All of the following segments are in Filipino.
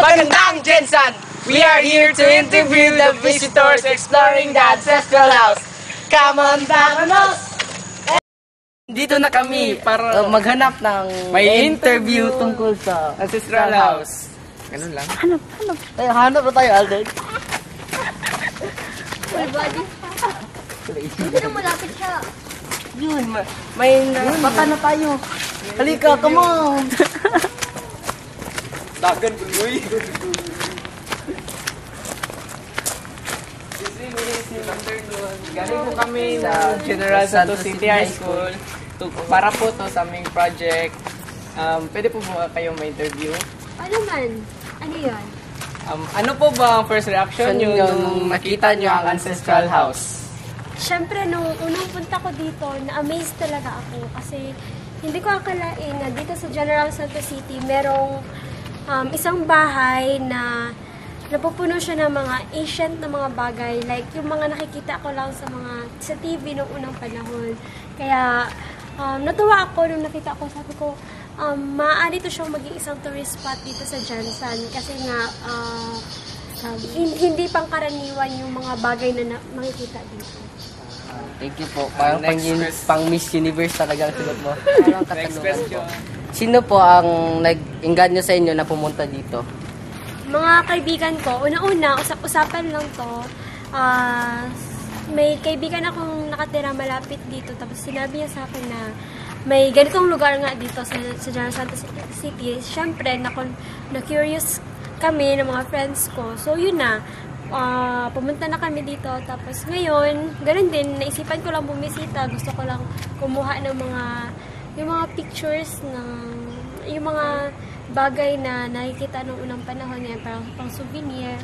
Magandang Jensen! We are here to interview the visitors exploring the ancestral house. Come on, Vamonos! Dito na kami para maghanap ng may interview tungkol sa ancestral house. Ganun lang. Hanap na tayo, Alden. Full body. Dito na malapit siya. Yun, may baka na tayo. Halika, come on! Dagan, buloy. Galing po kami sa General Santos City High School para po to sa aming project. Pwede po ba kayong ma-interview? Ano man? Ano yun? Ano po ba ang first reaction nyo nung nakita nyo ang ancestral house? Siyempre, nung unang punta ko dito, na-amaze talaga ako kasi hindi ko akalain na dito sa General Santos City merong isang bahay na napupuno siya ng mga ancient na mga bagay, like yung mga nakikita ko lang sa TV noong unang panahon. Kaya natuwa ako nung nakita ko, sabi ko, maaari to siyang maging isang tourist spot dito sa Jansan kasi nga hindi pangkaraniwan yung mga bagay na makikita dito. Thank you po. Parang pang Miss Universe talaga ang sagot mo. Next question. Sino po ang nag-engganyo sa inyo na pumunta dito? Mga kaibigan ko, una-una, usap-usapan lang to. May kaibigan akong nakatira malapit dito, tapos sinabi niya sa akin na may ganitong lugar nga dito sa General Santos City. Siyempre, na-curious kami ng mga friends ko. So, yun na. Pumunta na kami dito. Tapos ngayon, ganun din, naisipan ko lang bumisita. Gusto ko lang kumuha ng yung mga pictures yung mga bagay na nakikita nung unang panahon yan, parang pang souvenir.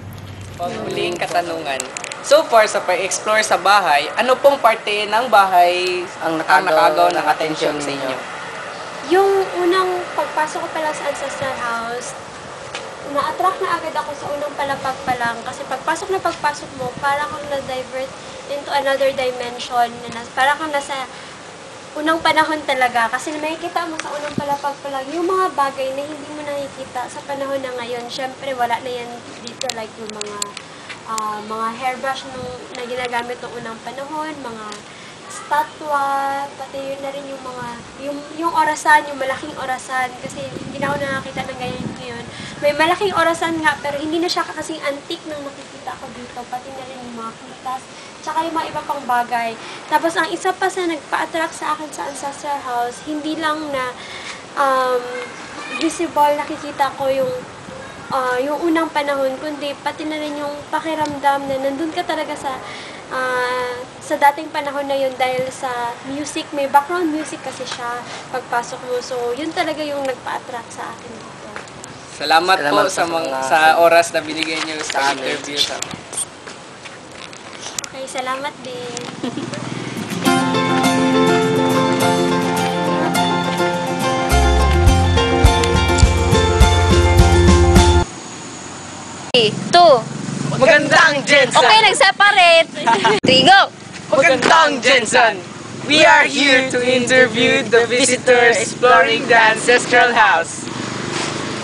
Huling katanungan. So far, sa pag-explore sa bahay, ano pong parte ng bahay ang nakagaw ng atensyon sa inyo? Yung unang pagpasok ko pa lang sa ancestral house, na-attract na agad ako sa unang palapag pa lang. Kasi pagpasok mo, parang kang na-divert into another dimension. Parang kang nasa unang panahon talaga. Kasi makikita mo sa unang palapag pa lang yung mga bagay na hindi mo nakikita sa panahon na ngayon. Syempre, wala na yan dito. Like yung mga hairbrush na ginagamit ng unang panahon, mga statwa, pati yun na rin yung orasan, yung malaking orasan. Kasi hindi na ako nakakita ng ganyan ngayon. May malaking orasan nga, pero hindi na siya kasing antique nang nakikita ko dito. Pati na rin yung mga kutas, tsaka yung mga iba pang bagay. Tapos, ang isa pa sa nagpa-attract sa akin sa ancestral house, hindi lang na visible nakikita ko yung unang panahon, kundi pati na rin yung pakiramdam na nandun ka talaga sa dating panahon na yun dahil sa music, may background music kasi siya pagpasok mo. So, yun talaga yung nagpa-attract sa akin dito. Salamat po sa oras na binigay niyo sa interview sa amin. Okay, salamat din. Two. Magandang Jensen! Okay, nag-separate. 3, go! Magandang Jensen! We are here to interview the visitors exploring the ancestral house.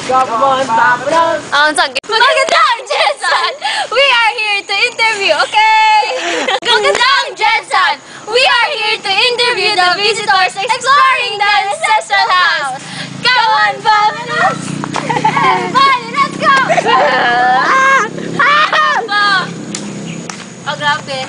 Come on, Vamonos! Magandang Jensen! We are here to interview, okay? Magandang Jensen! We are here to interview the visitors exploring the ancestral house. Come on, Vamonos! Everybody, let's go! Oh, grabe.